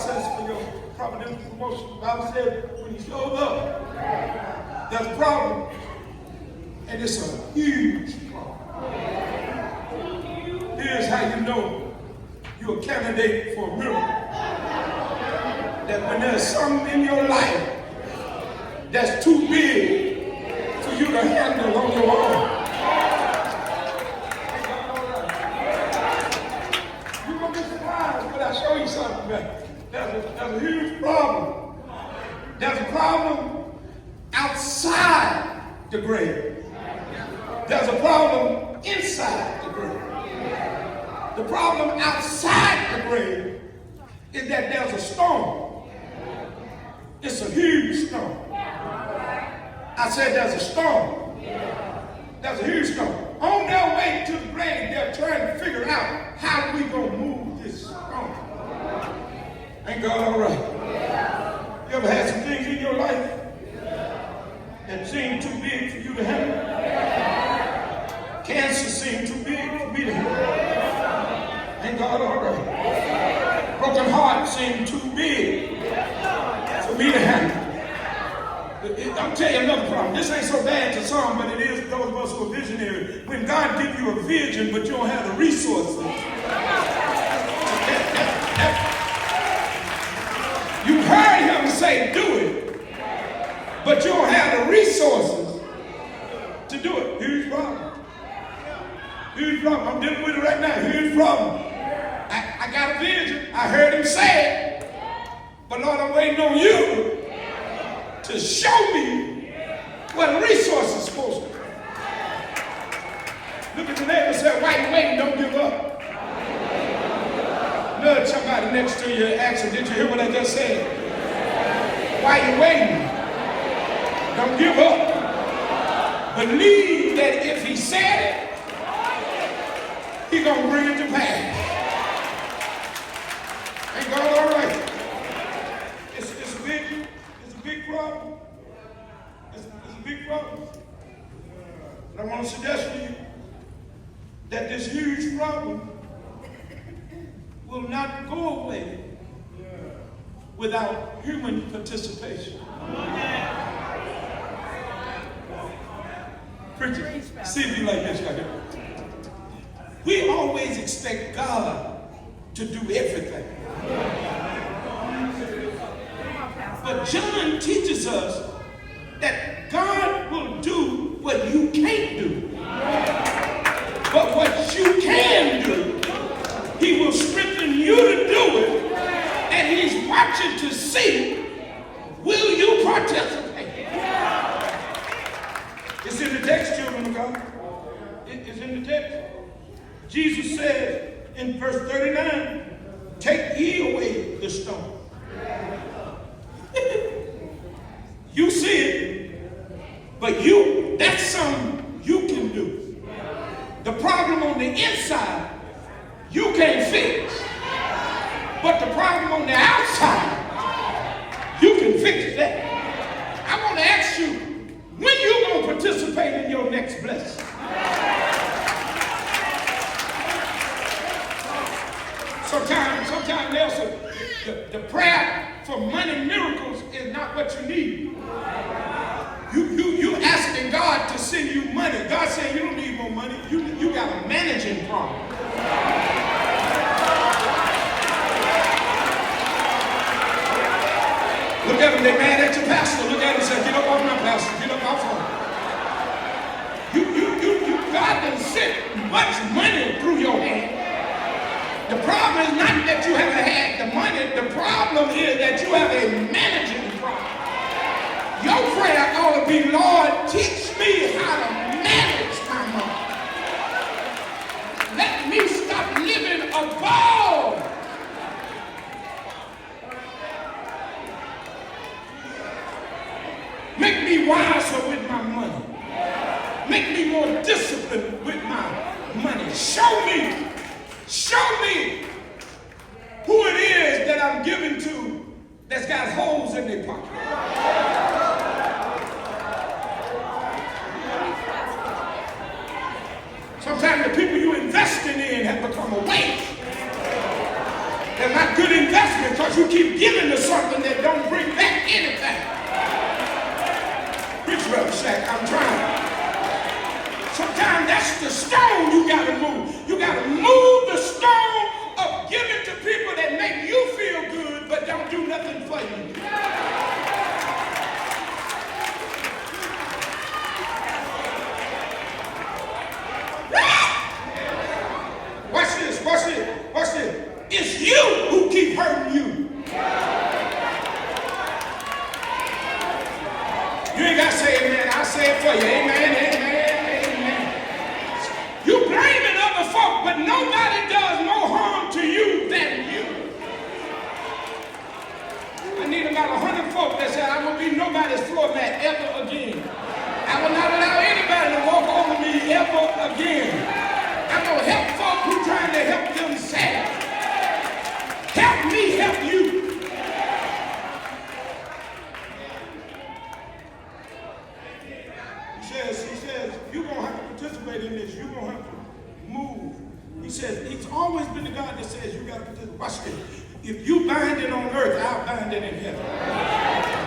process for your providential promotion. The Bible says when he shows up, there's a problem. And it's a huge problem. Here's how you know you're a candidate for a miracle. That when there's something in your life that's too big for you to handle on your own. You're going to be surprised when I show you something back. There's a huge problem. There's a problem outside the grave. There's a problem inside the grave. The problem outside the grave is that there's a storm. It's a huge storm. I said there's a storm. There's a huge storm. On their way to the grave, they're trying to figure out how we gonna move this storm. Ain't God all right? You ever had some things in your life that seemed too big for you to handle? Cancer seemed too big for me to handle. Ain't God all right? Broken heart seemed too big for me to handle. I'll tell you another problem. This ain't so bad to some, but it is to those of us who are visionary. When God gives you a vision, but you don't have the resources. You heard him say, do it, but you don't have the resources to do it. Huge problem. Huge problem. I'm dealing with it right now. Huge problem. I got a vision. I heard him say it. But Lord, I'm waiting on you to show me what the resources is supposed to be. Look at the neighbor and say, why you waiting? Don't give up. Nudge somebody next to you and ask them, did you hear what I just said? Why you waiting? Don't give up. Believe that if he said it, he's going to bring it to pass. Ain't God all right? It's a big problem. It's a big problem. But I want to suggest to you that this huge problem will not go away without human participation. Preacher, see if you like this right here. We always expect God to do everything. But John teaches us that God will do what you can't do. But what you can do, he will strengthen you to do it. And he's watching to see, will you participate? It's in the text, children of God. It's in the text. Jesus says in verse 39, take ye away the stone. You see it, but that's something you can do. The problem on the inside, you can't fix. But the problem on the outside, you can fix that. I want to ask you, when you going to participate in your next blessing? Sometimes Nelson, the prayer for money miracles is not what you need. You asking God to send you money. God said you don't need more money. You got a managing problem. Look at them, they mad at your pastor. Look at him and say, get up off my pastor, get up off him. God done sent much money through your hand. The problem is not that you haven't had the money. The problem is that you have a managing problem. Your prayer ought to be, Lord, teach me how to manage my money. Let me stop living above. Make me wiser with my money. Make me more disciplined with my money. Show me who it is that I'm giving to that's got holes in their pocket. Sometimes the people you're investing in have become a waste. They're not good investments because you keep giving to something that don't bring back anything. Rich Brother Shack, I'm trying. Sometimes that's the stone you got to move. You got to move the stone of giving to people that make you feel good but don't do nothing for you. Watch this, watch this, watch this. It's you who keep hurting you. You ain't got to say amen. I'll say it for you. Amen, amen, amen. You blaming other folk, but nobody does more harm to you than you. I need about 100 folk that say, I won't be nobody's floor mat ever again. I will not allow anybody to walk over me ever again. I'm going to help folk who trying to help themselves. Help me help you. He says, you're going to have to participate in this. You're going to have to move. He says, it's always been the God that says you got to participate. Watch this. If you bind it on earth, I'll bind it in heaven.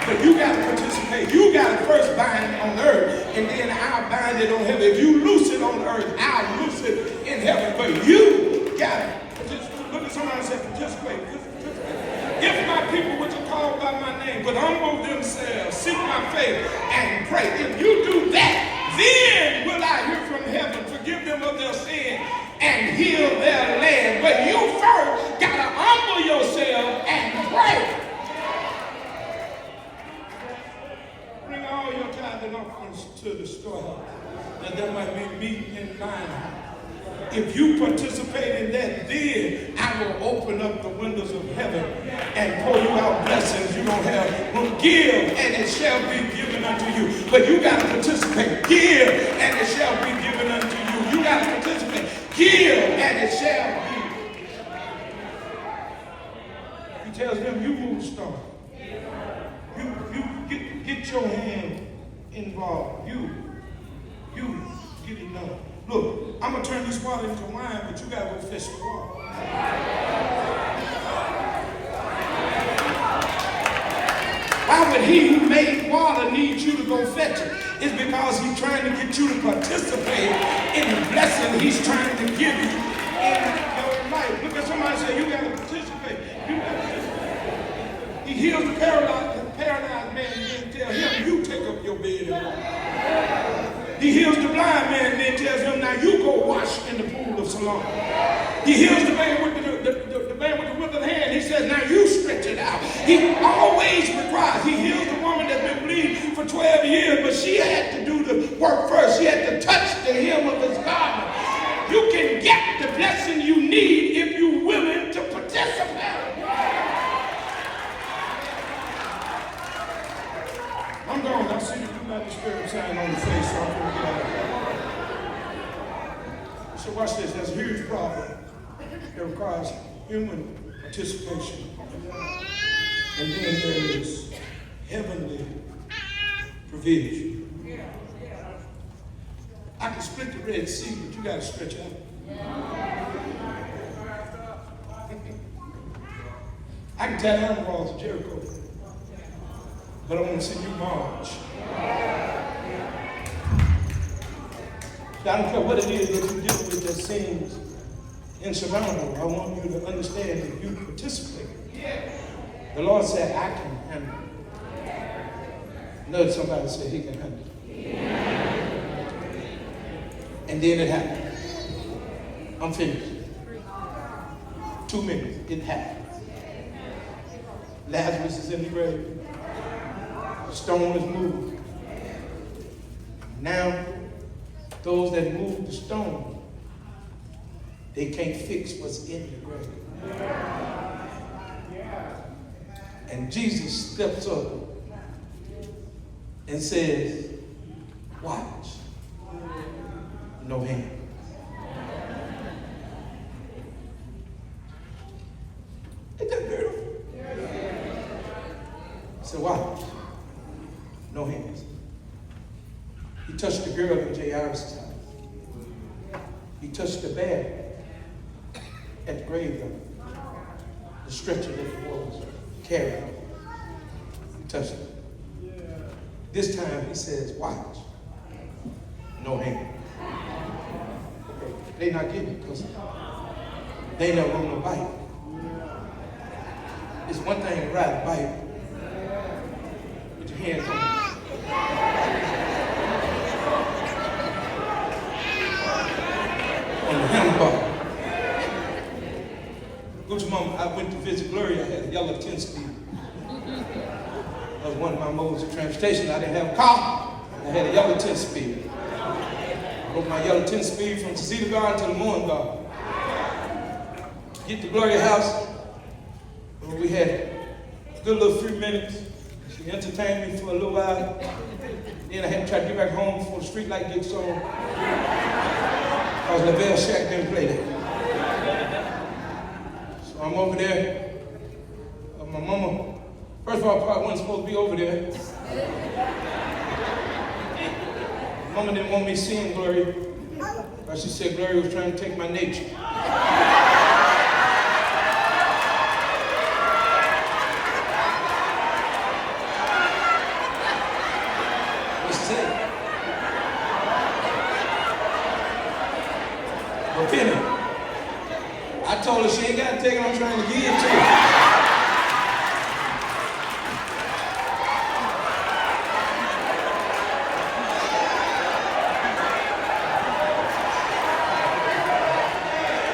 But you got to participate. You got to first bind it on earth, and then I'll bind it on heaven. If you loose it on earth, I'll loose it in heaven. But you got to participate. Look at somebody and say, participate. If my people which are called by my name would humble themselves, seek my face, and pray. If you do that, then will I hear from heaven, forgive them of their sin, and heal their land. But you first got to humble yourself and pray. Bring all your tithing offerings to the storehouse, that there might be meat in mine house. If you participate in that, then I will open up the windows of heaven and pour you out blessings. You're going to have room. Give, and it shall be given unto you. But you got to participate. Give, and it shall be given unto you. You got to participate. Give, and it shall be. He tells them, you move the stone. You get your hand involved. You get it done. Look, I'm going to turn this water into wine, but you got to go fetch the water. Why would he who made water need you to go fetch it? It's because he's trying to get you to participate in the blessing he's trying to give you in your life. Look at somebody and say, you got to participate. You got to participate. He heals the paralyzed man and then tell him, you take up your bed and walk. He heals the blind man and then tells him, now you go wash in the pool of Siloam. He heals the man with the man with the withered hand. He says, now you stretch it out. He always requires. He heals the woman that's been bleeding for 12 years, but she had to do the work first. She had to touch the hem of his garment. You can get the blessing you need if you're willing to participate. I'm gone. I see you do not the spirit sign on the face, so I'm going to get out of here. So watch this. That's a huge problem. It requires human participation. And then there is heavenly provision. I can split the Red Sea, but you got to stretch out. I can tear down the walls of Jericho, but I want to see you march. I don't care what it is that you deal with that seems insurmountable. I want you to understand that you participate. The Lord said, I can handle it. Notice somebody say he can handle it. And then it happened. I'm finished. 2 minutes. It happened. Lazarus is in the grave. The stone is moved. Now, those that moved the stone, they can't fix what's in the grave. And Jesus steps up and says, watch. No hand. Ain't that beautiful? So watch. No hands. He touched the girl in Jairus' house. He touched the bear at the graveyard. stretcher that the boy was carrying. He touched it. This time he says, watch. No hand. Okay. They not getting it because they ain't never rode no bike. It's one thing to ride a bike with your hands on the handlebar. Gucci Mama, I went to visit Gloria. I had a yellow 10-speed. That was one of my modes of transportation. I didn't have a car. I had a yellow 10-speed. I rode my yellow 10-speed from Cedar Garden to the Moon Garden. Get to Gloria house. We had a good little 3 minutes. She entertained me for a little while. Then I had to try to get back home before the street light gets on. Because LaBelle Shack didn't play that. So I'm over there. My mama, first of all, probably wasn't supposed to be over there. Mama didn't want me seeing Gloria. But she said Gloria was trying to take my nature. But Penny, I told her she ain't got to take it, I'm trying to give it to her.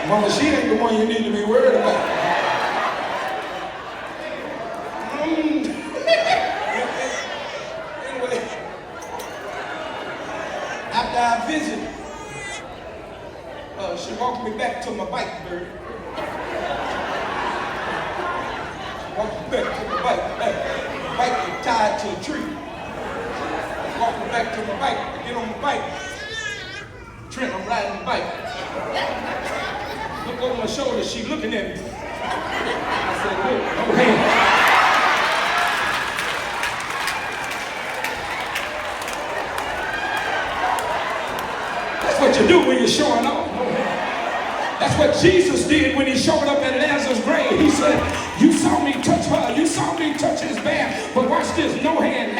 Mama, she ain't the one you need to be worried about. Anyway, after I visited, she walked me back to my bike, bird. She walked me back to my bike. My bike was tied to a tree. She walked me back to my bike. I get on my bike. Trent, I'm riding the bike. Look over my shoulder, she looking at me. I said, look, no hand. That's what you do when you're showing off. That's what Jesus did when he showed up at Lazarus' grave. He said, you saw me touch her, you saw me touch his back, but watch this, no hand.